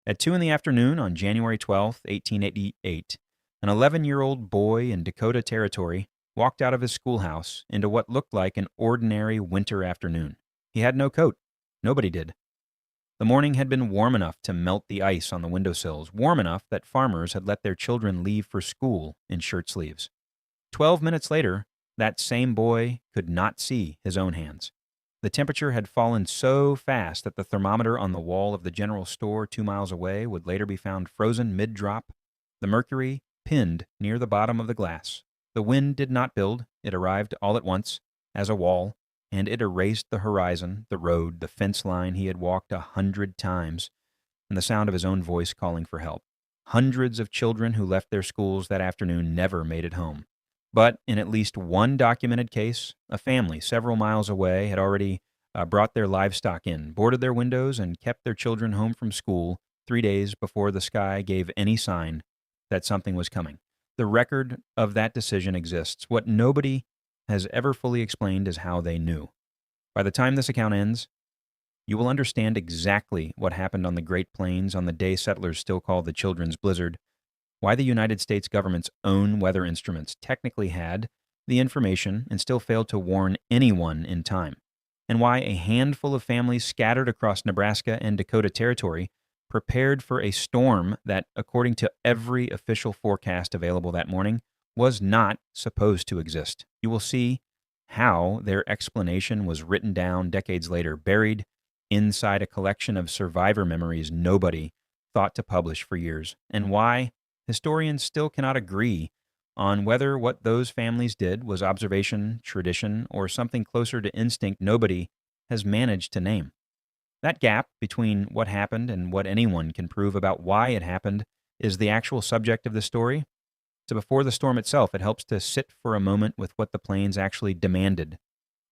At 2 in the afternoon on January 12th, 1888, an 11-year-old boy in Dakota Territory walked out of his schoolhouse into what looked like an ordinary winter afternoon. He had no coat. Nobody did. The morning had been warm enough to melt the ice on the windowsills, warm enough that farmers had let their children leave for school in shirt sleeves. 12 minutes later, that same boy could not see his own hands. The temperature had fallen so fast that the thermometer on the wall of the general store 2 miles away would later be found frozen mid-drop, the mercury pinned near the bottom of the glass. The wind did not build. It arrived all at once, as a wall, and it erased the horizon, the road, the fence line he had walked 100 times, and the sound of his own voice calling for help. Hundreds of children who left their schools that afternoon never made it home. But in at least one documented case, a family several miles away had already brought their livestock in, boarded their windows, and kept their children home from school 3 days before the sky gave any sign that something was coming. The record of that decision exists. What nobody has ever fully explained is how they knew. By the time this account ends, you will understand exactly what happened on the Great Plains on the day settlers still call the Children's Blizzard, why the United States government's own weather instruments technically had the information and still failed to warn anyone in time, and why a handful of families scattered across Nebraska and Dakota Territory prepared for a storm that, according to every official forecast available that morning, was not supposed to exist. You will see how their explanation was written down decades later, buried inside a collection of survivor memories nobody thought to publish for years, and why historians still cannot agree on whether what those families did was observation, tradition, or something closer to instinct nobody has managed to name. That gap between what happened and what anyone can prove about why it happened is the actual subject of the story. So before the storm itself, it helps to sit for a moment with what the plains actually demanded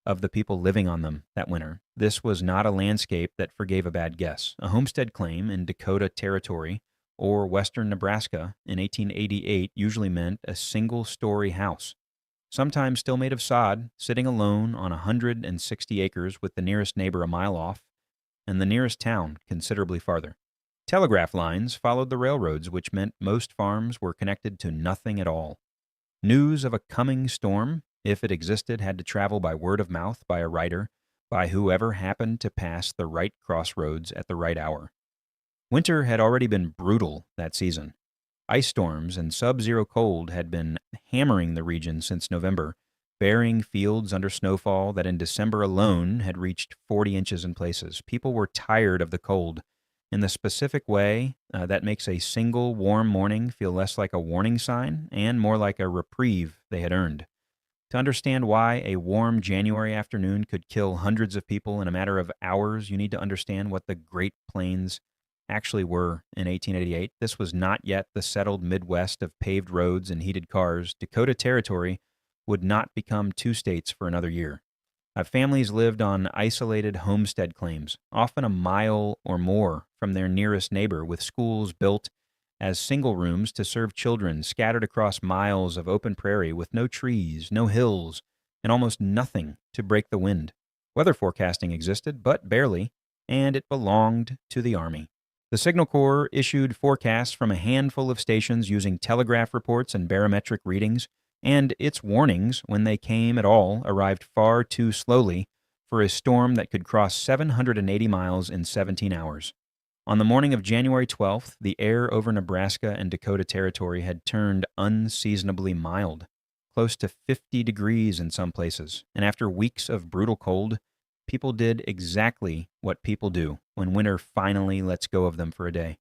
of the people living on them that winter. This was not a landscape that forgave a bad guess. A homestead claim in Dakota Territory or western Nebraska in 1888 usually meant a single-story house, sometimes still made of sod, sitting alone on 160 acres with the nearest neighbor a mile off and the nearest town considerably farther. Telegraph lines followed the railroads, which meant most farms were connected to nothing at all. News of a coming storm, if it existed, had to travel by word of mouth, by a writer, by whoever happened to pass the right crossroads at the right hour. Winter had already been brutal that season. Ice storms and sub-zero cold had been hammering the region since November, burying fields under snowfall that in December alone had reached 40 inches in places. People were tired of the cold in the specific way that makes a single warm morning feel less like a warning sign and more like a reprieve they had earned. To understand why a warm January afternoon could kill hundreds of people in a matter of hours, you need to understand what the Great Plains actually were in 1888. This was not yet the settled Midwest of paved roads and heated cars. Dakota Territory would not become two states for another year. Families lived on isolated homestead claims, often a mile or more from their nearest neighbor, with schools built as single rooms to serve children scattered across miles of open prairie with no trees, no hills, and almost nothing to break the wind. Weather forecasting existed, but barely, and it belonged to the Army. The Signal Corps issued forecasts from a handful of stations using telegraph reports and barometric readings, and its warnings, when they came at all, arrived far too slowly for a storm that could cross 780 miles in 17 hours. On the morning of January 12th, the air over Nebraska and Dakota Territory had turned unseasonably mild, close to 50 degrees in some places, and after weeks of brutal cold, people did exactly what people do when winter finally lets go of them for a day.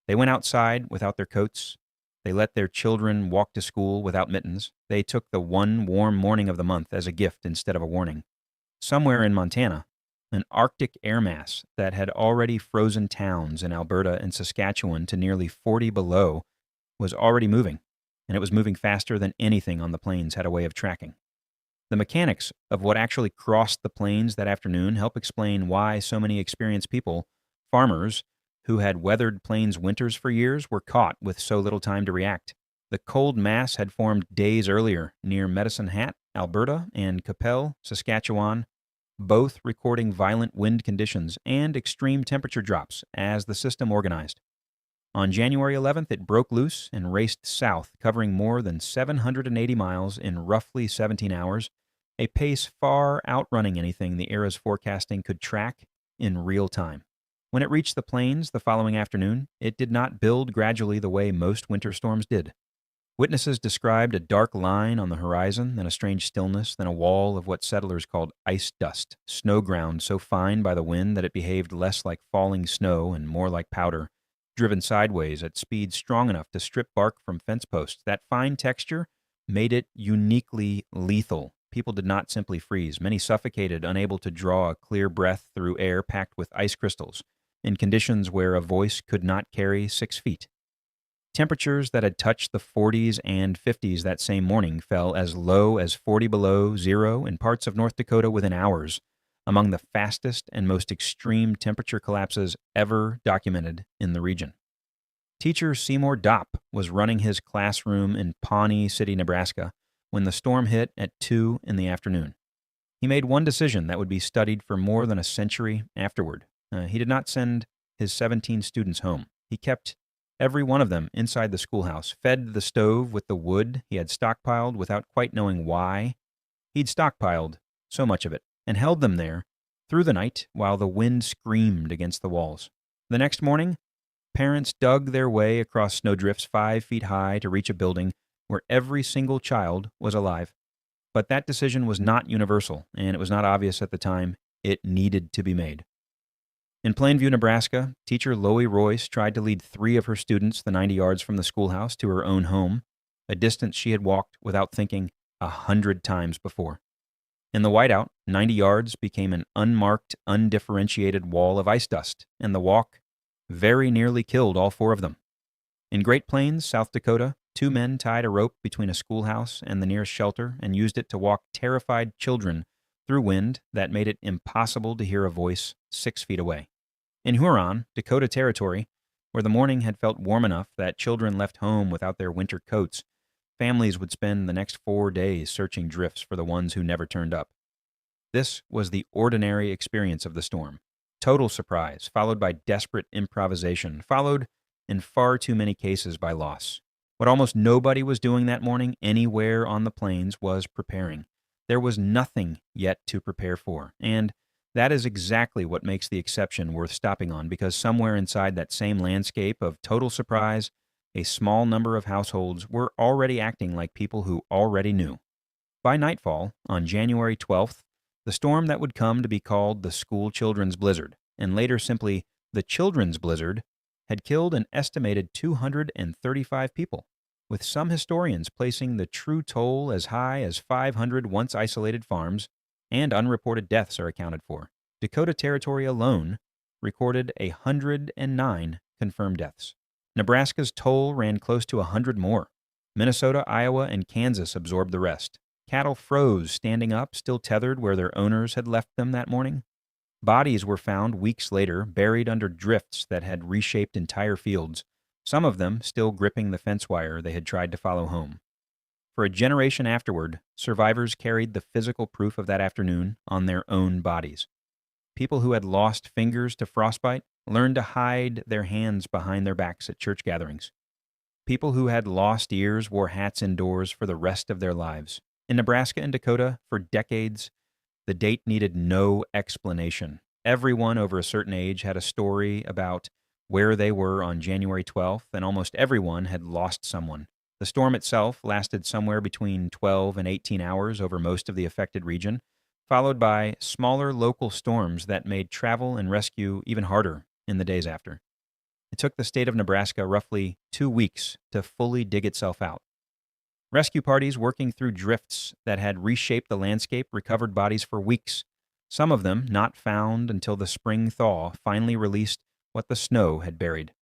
They went outside without their coats. They let their children walk to school without mittens. They took the one warm morning of the month as a gift instead of a warning. Somewhere in Montana, an Arctic air mass that had already frozen towns in Alberta and Saskatchewan to nearly 40 below was already moving, and it was moving faster than anything on the plains had a way of tracking. The mechanics of what actually crossed the plains that afternoon help explain why so many experienced people, farmers, who had weathered plains winters for years, were caught with so little time to react. The cold mass had formed days earlier near Medicine Hat, Alberta, and Qu'Appelle, Saskatchewan, both recording violent wind conditions and extreme temperature drops as the system organized. On January 11th, it broke loose and raced south, covering more than 780 miles in roughly 17 hours, a pace far outrunning anything the era's forecasting could track in real time. When it reached the plains the following afternoon, it did not build gradually the way most winter storms did. Witnesses described a dark line on the horizon, then a strange stillness, then a wall of what settlers called ice dust, snow ground so fine by the wind that it behaved less like falling snow and more like powder, driven sideways at speeds strong enough to strip bark from fence posts. That fine texture made it uniquely lethal. People did not simply freeze. Many suffocated, unable to draw a clear breath through air packed with ice crystals, in conditions where a voice could not carry 6 feet. Temperatures that had touched the 40s and 50s that same morning fell as low as 40 below zero in parts of North Dakota within hours, among the fastest and most extreme temperature collapses ever documented in the region. Teacher Seymour Dopp was running his classroom in Pawnee City, Nebraska, when the storm hit at 2 in the afternoon. He made one decision that would be studied for more than a century afterward. He did not send his 17 students home. He kept every one of them inside the schoolhouse, fed the stove with the wood he had stockpiled without quite knowing why he'd stockpiled so much of it, and held them there through the night while the wind screamed against the walls. The next morning, parents dug their way across snowdrifts 5 feet high to reach a building where every single child was alive. But that decision was not universal, and it was not obvious at the time. It needed to be made. In Plainview, Nebraska, teacher Loie Royce tried to lead 3 of her students the 90 yards from the schoolhouse to her own home, a distance she had walked without thinking 100 times before. In the whiteout, 90 yards became an unmarked, undifferentiated wall of ice dust, and the walk very nearly killed all 4 of them. In Great Plains, South Dakota, 2 men tied a rope between a schoolhouse and the nearest shelter and used it to walk terrified children through wind that made it impossible to hear a voice 6 feet away. In Huron, Dakota Territory, where the morning had felt warm enough that children left home without their winter coats, families would spend the next 4 days searching drifts for the ones who never turned up. This was the ordinary experience of the storm. Total surprise, followed by desperate improvisation, followed in far too many cases by loss. What almost nobody was doing that morning anywhere on the plains was preparing. There was nothing yet to prepare for, and that is exactly what makes the exception worth stopping on, because somewhere inside that same landscape of total surprise, a small number of households were already acting like people who already knew. By nightfall, on January 12th, the storm that would come to be called the school children's blizzard, and later simply the children's blizzard, had killed an estimated 235 people, with some historians placing the true toll as high as 500 once isolated farms, and unreported deaths are accounted for. Dakota Territory alone recorded 109 confirmed deaths. Nebraska's toll ran close to 100 more. Minnesota, Iowa, and Kansas absorbed the rest. Cattle froze standing up, still tethered where their owners had left them that morning. Bodies were found weeks later, buried under drifts that had reshaped entire fields, some of them still gripping the fence wire they had tried to follow home. For a generation afterward, survivors carried the physical proof of that afternoon on their own bodies. People who had lost fingers to frostbite learned to hide their hands behind their backs at church gatherings. People who had lost ears wore hats indoors for the rest of their lives. In Nebraska and Dakota, for decades, the date needed no explanation. Everyone over a certain age had a story about where they were on January 12th, and almost everyone had lost someone. The storm itself lasted somewhere between 12 and 18 hours over most of the affected region, followed by smaller local storms that made travel and rescue even harder in the days after. It took the state of Nebraska roughly 2 weeks to fully dig itself out. Rescue parties working through drifts that had reshaped the landscape recovered bodies for weeks. Some of them, not found until the spring thaw, finally released what the snow had buried.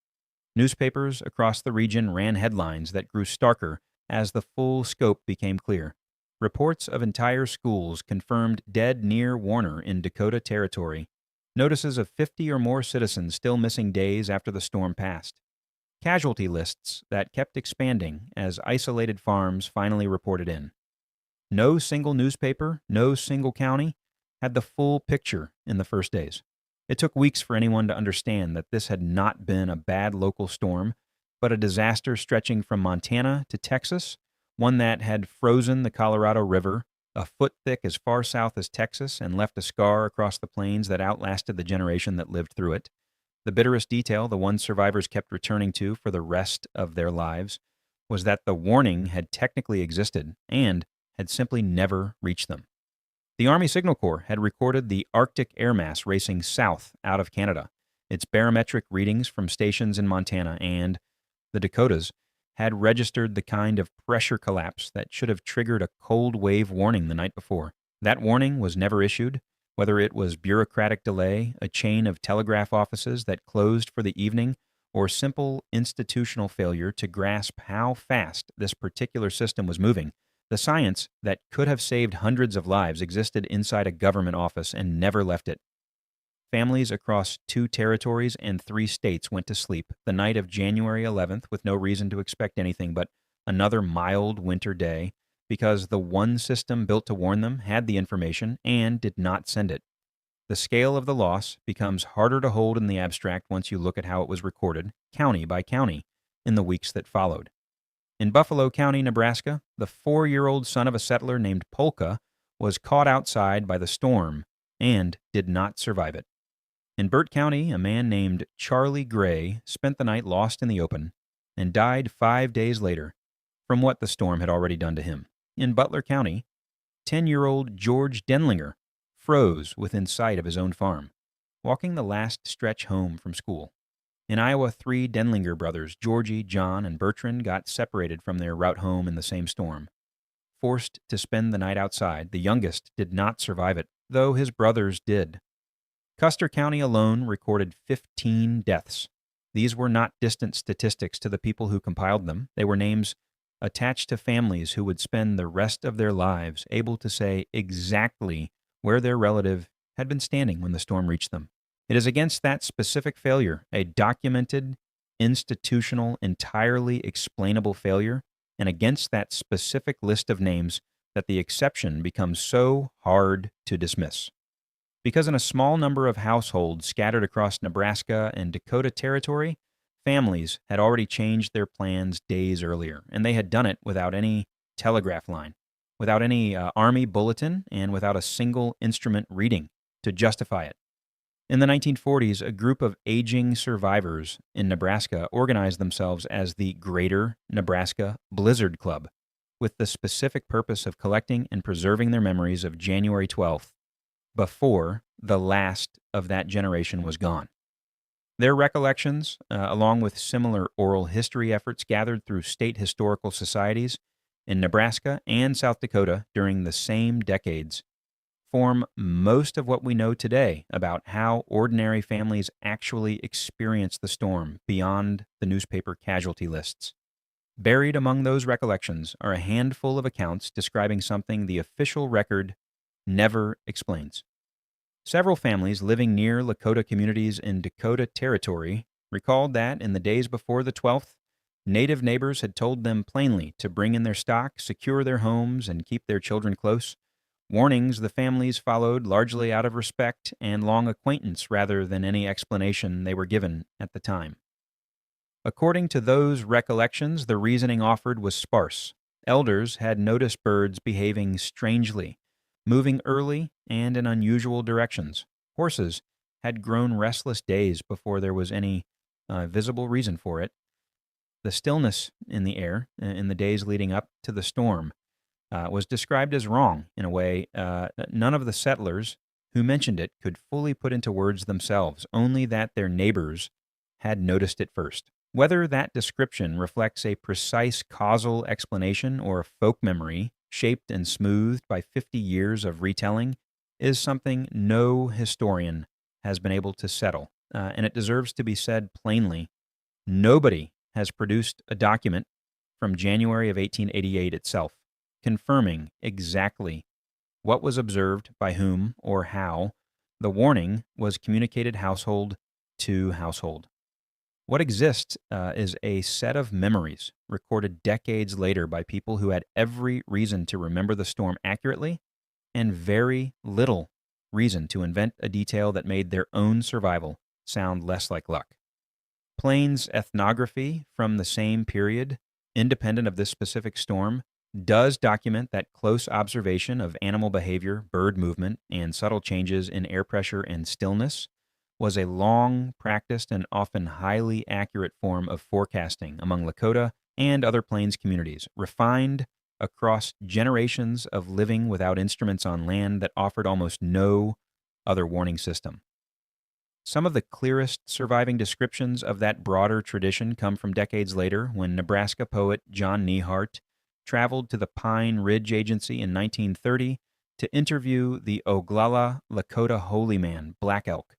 Newspapers across the region ran headlines that grew starker as the full scope became clear. Reports of entire schools confirmed dead near Warner in Dakota Territory. Notices of 50 or more citizens still missing days after the storm passed. Casualty lists that kept expanding as isolated farms finally reported in. No single newspaper, no single county had the full picture in the first days. It took weeks for anyone to understand that this had not been a bad local storm, but a disaster stretching from Montana to Texas, one that had frozen the Colorado River a foot thick as far south as Texas and left a scar across the plains that outlasted the generation that lived through it. The bitterest detail the one survivors kept returning to for the rest of their lives was that the warning had technically existed and had simply never reached them. The Army Signal Corps had recorded the Arctic air mass racing south out of Canada. Its barometric readings from stations in Montana and the Dakotas had registered the kind of pressure collapse that should have triggered a cold wave warning the night before. That warning was never issued, whether it was bureaucratic delay, a chain of telegraph offices that closed for the evening, or simple institutional failure to grasp how fast this particular system was moving. The science that could have saved hundreds of lives existed inside a government office and never left it. Families across 2 territories and 3 states went to sleep the night of January 11th with no reason to expect anything but another mild winter day because the one system built to warn them had the information and did not send it. The scale of the loss becomes harder to hold in the abstract once you look at how it was recorded, county by county, in the weeks that followed. In Buffalo County, Nebraska, the 4-year-old son of a settler named Polka was caught outside by the storm and did not survive it. In Burt County, a man named Charlie Gray spent the night lost in the open and died 5 days later from what the storm had already done to him. In Butler County, 10-year-old George Denlinger froze within sight of his own farm, walking the last stretch home from school. In Iowa, 3 Denlinger brothers, Georgie, John, and Bertrand, got separated from their route home in the same storm. Forced to spend the night outside, the youngest did not survive it, though his brothers did. Custer County alone recorded 15 deaths. These were not distant statistics to the people who compiled them. They were names attached to families who would spend the rest of their lives able to say exactly where their relative had been standing when the storm reached them. It is against that specific failure, a documented, institutional, entirely explainable failure, and against that specific list of names that the exception becomes so hard to dismiss. Because in a small number of households scattered across Nebraska and Dakota Territory, families had already changed their plans days earlier, and they had done it without any telegraph line, without any Army bulletin, and without a single instrument reading to justify it. In the 1940s, a group of aging survivors in Nebraska organized themselves as the Greater Nebraska Blizzard Club, with the specific purpose of collecting and preserving their memories of January 12th, before the last of that generation was gone. Their recollections, along with similar oral history efforts gathered through state historical societies in Nebraska and South Dakota during the same decades, form most of what we know today about how ordinary families actually experienced the storm beyond the newspaper casualty lists. Buried among those recollections are a handful of accounts describing something the official record never explains. Several families living near Lakota communities in Dakota Territory recalled that in the days before the 12th, Native neighbors had told them plainly to bring in their stock, secure their homes, and keep their children close. Warnings the families followed largely out of respect and long acquaintance rather than any explanation they were given at the time. According to those recollections, the reasoning offered was sparse. Elders had noticed birds behaving strangely, moving early and in unusual directions. Horses had grown restless days before there was any visible reason for it. The stillness in the air in the days leading up to the storm was described as wrong in a way none of the settlers who mentioned it could fully put into words themselves, only that their neighbors had noticed it first. Whether that description reflects a precise causal explanation or a folk memory shaped and smoothed by 50 years of retelling is something no historian has been able to settle, and it deserves to be said plainly. Nobody has produced a document from January of 1888 itself confirming exactly what was observed by whom or how the warning was communicated household to household. What exists is a set of memories recorded decades later by people who had every reason to remember the storm accurately and very little reason to invent a detail that made their own survival sound less like luck. Plains ethnography from the same period, independent of this specific storm, does document that close observation of animal behavior, bird movement, and subtle changes in air pressure and stillness was a long practiced and often highly accurate form of forecasting among Lakota and other plains communities, refined across generations of living without instruments on land that offered almost no other warning system. Some of the clearest surviving descriptions of that broader tradition come from decades later when Nebraska poet John Neihardt traveled to the Pine Ridge Agency in 1930 to interview the Oglala Lakota holy man, Black Elk.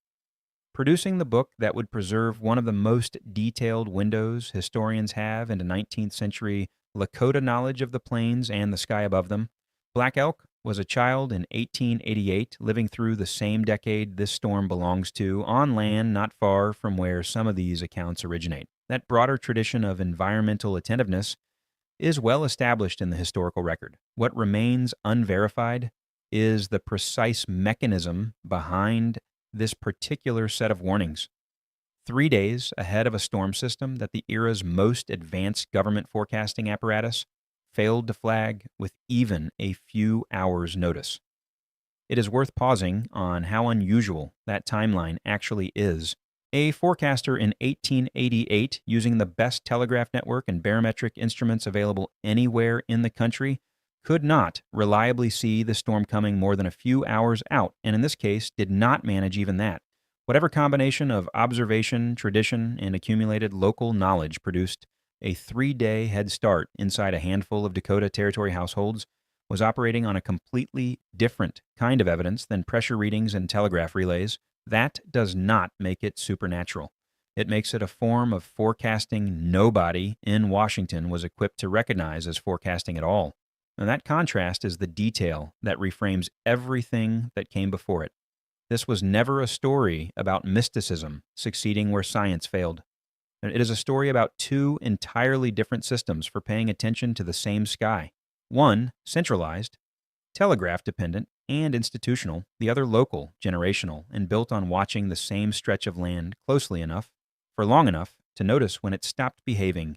Producing the book that would preserve one of the most detailed windows historians have into 19th century Lakota knowledge of the plains and the sky above them, Black Elk was a child in 1888, living through the same decade this storm belongs to, on land not far from where some of these accounts originate. That broader tradition of environmental attentiveness is well established in the historical record. What remains unverified is the precise mechanism behind this particular set of warnings. 3 days ahead of a storm system that the era's most advanced government forecasting apparatus failed to flag with even a few hours' notice. It is worth pausing on how unusual that timeline actually is. A forecaster in 1888, using the best telegraph network and barometric instruments available anywhere in the country, could not reliably see the storm coming more than a few hours out, and in this case did not manage even that. Whatever combination of observation, tradition, and accumulated local knowledge produced a 3-day head start inside a handful of Dakota Territory households was operating on a completely different kind of evidence than pressure readings and telegraph relays. That does not make it supernatural. It makes it a form of forecasting nobody in Washington was equipped to recognize as forecasting at all. And that contrast is the detail that reframes everything that came before it. This was never a story about mysticism succeeding where science failed. It is a story about two entirely different systems for paying attention to the same sky. One, centralized, telegraph-dependent, and institutional. The other, local, generational, and built on watching the same stretch of land closely enough, for long enough, to notice when it stopped behaving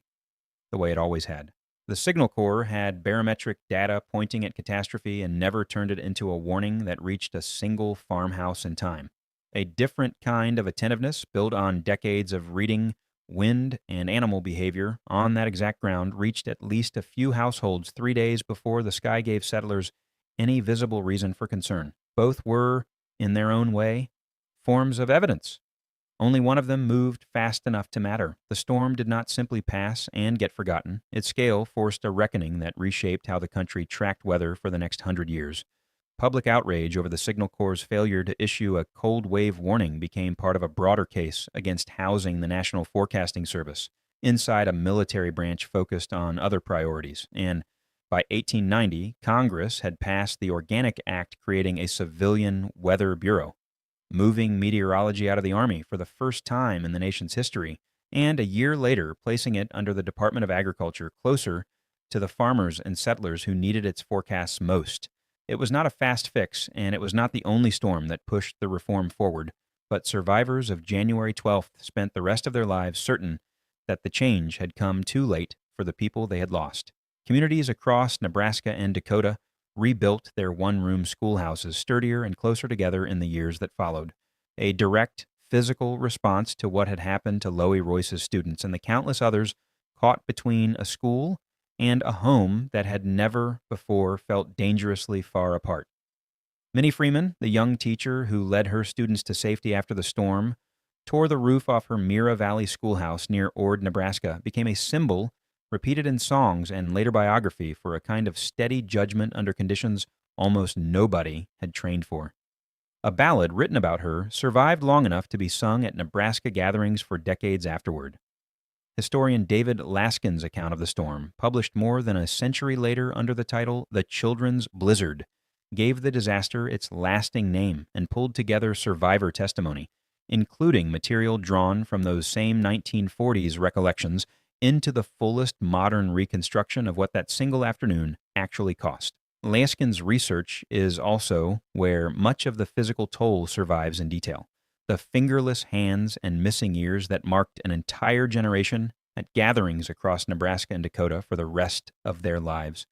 the way it always had. The Signal Corps had barometric data pointing at catastrophe and never turned it into a warning that reached a single farmhouse in time. A different kind of attentiveness built on decades of reading wind and animal behavior on that exact ground reached at least a few households 3 days before the sky gave settlers any visible reason for concern. Both were, in their own way, forms of evidence. Only one of them moved fast enough to matter. The storm did not simply pass and get forgotten. Its scale forced a reckoning that reshaped how the country tracked weather for the next 100 years. Public outrage over the Signal Corps' failure to issue a cold wave warning became part of a broader case against housing the National Forecasting Service inside a military branch focused on other priorities. And by 1890, Congress had passed the Organic Act creating a civilian weather bureau, moving meteorology out of the Army for the first time in the nation's history, and a year later placing it under the Department of Agriculture closer to the farmers and settlers who needed its forecasts most. It was not a fast fix, and it was not the only storm that pushed the reform forward, but survivors of January 12th spent the rest of their lives certain that the change had come too late for the people they had lost. Communities across Nebraska and Dakota rebuilt their one-room schoolhouses sturdier and closer together in the years that followed, a direct physical response to what had happened to Loie Royce's students and the countless others caught between a school and a home that had never before felt dangerously far apart. Minnie Freeman, the young teacher who led her students to safety after the storm, tore the roof off her Mira Valley schoolhouse near Ord, Nebraska, became a symbol repeated in songs and later biography for a kind of steady judgment under conditions almost nobody had trained for. A ballad written about her survived long enough to be sung at Nebraska gatherings for decades afterward. Historian David Laskin's account of the storm, published more than a century later under the title The Children's Blizzard, gave the disaster its lasting name and pulled together survivor testimony, including material drawn from those same 1940s recollections into the fullest modern reconstruction of what that single afternoon actually cost. Laskin's research is also where much of the physical toll survives in detail. The fingerless hands and missing ears that marked an entire generation at gatherings across Nebraska and Dakota for the rest of their lives.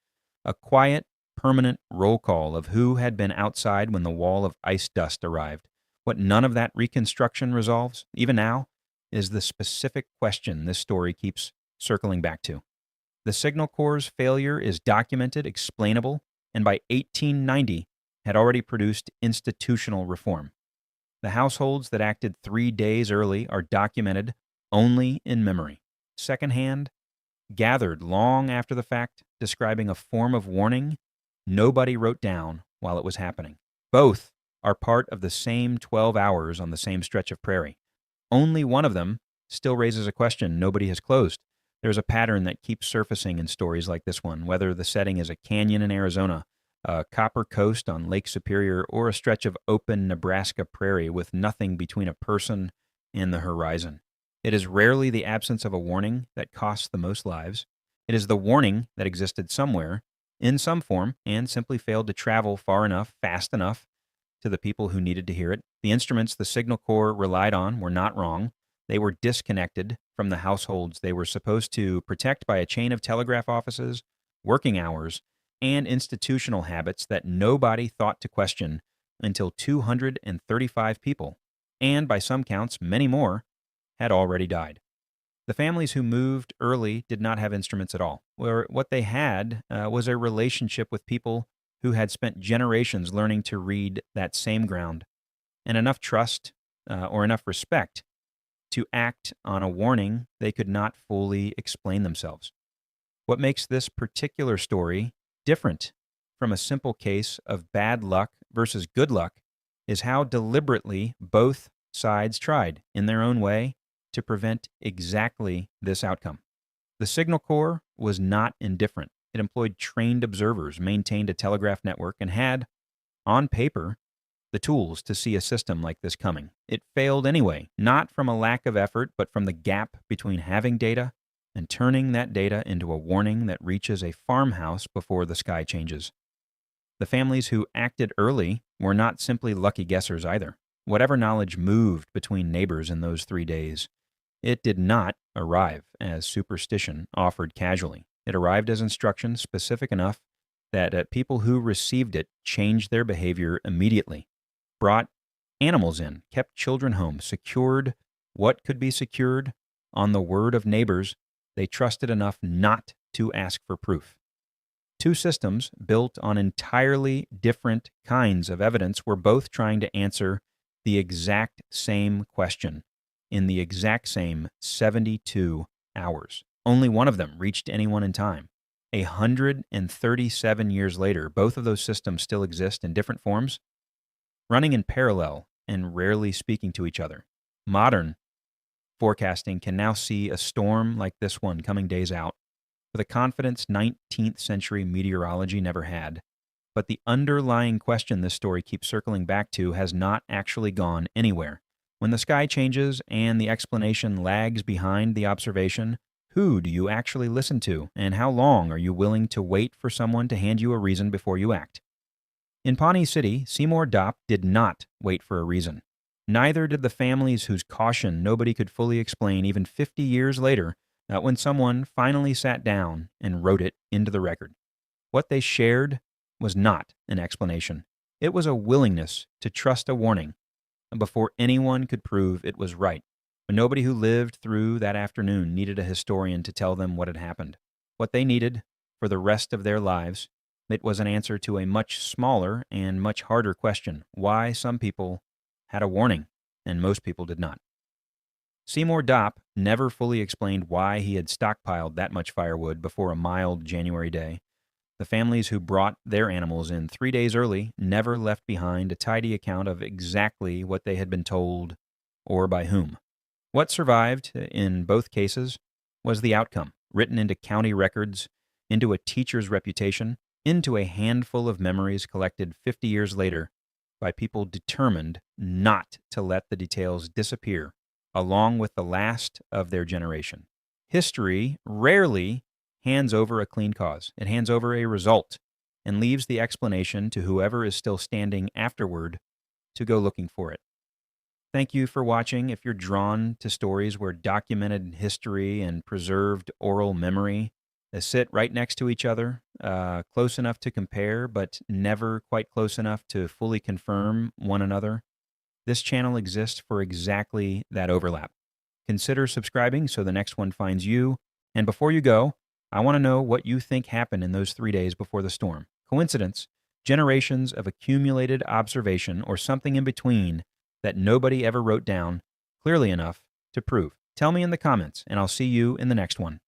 A quiet, permanent roll call of who had been outside when the wall of ice dust arrived. What none of that reconstruction resolves, even now, is the specific question this story keeps circling back to. The Signal Corps' failure is documented, explainable, and by 1890 had already produced institutional reform. The households that acted 3 days early are documented only in memory. Secondhand, gathered long after the fact, describing a form of warning nobody wrote down while it was happening. Both are part of the same 12 hours on the same stretch of prairie. Only one of them still raises a question nobody has closed. There's a pattern that keeps surfacing in stories like this one, whether the setting is a canyon in Arizona, a copper coast on Lake Superior, or a stretch of open Nebraska prairie with nothing between a person and the horizon. It is rarely the absence of a warning that costs the most lives. It is the warning that existed somewhere, in some form, and simply failed to travel far enough, fast enough, to the people who needed to hear it. The instruments the Signal Corps relied on were not wrong. They were disconnected from the households they were supposed to protect by a chain of telegraph offices, working hours, and institutional habits that nobody thought to question until 235 people, and by some counts, many more, had already died. The families who moved early did not have instruments at all. What they had was a relationship with people who had spent generations learning to read that same ground, and enough trust or enough respect to act on a warning they could not fully explain themselves. What makes this particular story different from a simple case of bad luck versus good luck is how deliberately both sides tried, in their own way, to prevent exactly this outcome. The Signal Corps was not indifferent. It employed trained observers, maintained a telegraph network, and had, on paper, the tools to see a system like this coming. It failed anyway, not from a lack of effort, but from the gap between having data and turning that data into a warning that reaches a farmhouse before the sky changes. The families who acted early were not simply lucky guessers either. Whatever knowledge moved between neighbors in those 3 days, it did not arrive as superstition offered casually. It arrived as instruction specific enough that people who received it changed their behavior immediately, brought animals in, kept children home, secured what could be secured on the word of neighbors they trusted enough not to ask for proof. Two systems built on entirely different kinds of evidence were both trying to answer the exact same question in the exact same 72 hours. Only one of them reached anyone in time. 137 years later, both of those systems still exist in different forms, running in parallel and rarely speaking to each other. Modern forecasting can now see a storm like this one coming days out with a confidence 19th century meteorology never had. But the underlying question this story keeps circling back to has not actually gone anywhere. When the sky changes and the explanation lags behind the observation, who do you actually listen to, and how long are you willing to wait for someone to hand you a reason before you act? In Pawnee City, Seymour Dopp did not wait for a reason. Neither did the families whose caution nobody could fully explain even 50 years later, when someone finally sat down and wrote it into the record. What they shared was not an explanation. It was a willingness to trust a warning before anyone could prove it was right. But nobody who lived through that afternoon needed a historian to tell them what had happened. What they needed for the rest of their lives, it was an answer to a much smaller and much harder question: why some people had a warning and most people did not. Seymour Dopp never fully explained why he had stockpiled that much firewood before a mild January day. The families who brought their animals in 3 days early never left behind a tidy account of exactly what they had been told or by whom. What survived in both cases was the outcome, written into county records, into a teacher's reputation, into a handful of memories collected 50 years later by people determined not to let the details disappear along with the last of their generation. History rarely hands over a clean cause. It hands over a result and leaves the explanation to whoever is still standing afterward to go looking for it. Thank you for watching. If you're drawn to stories where documented history and preserved oral memory sit right next to each other, close enough to compare, but never quite close enough to fully confirm one another, this channel exists for exactly that overlap. Consider subscribing so the next one finds you. And before you go, I want to know what you think happened in those 3 days before the storm. Coincidence, generations of accumulated observation, or something in between that nobody ever wrote down clearly enough to prove? Tell me in the comments, and I'll see you in the next one.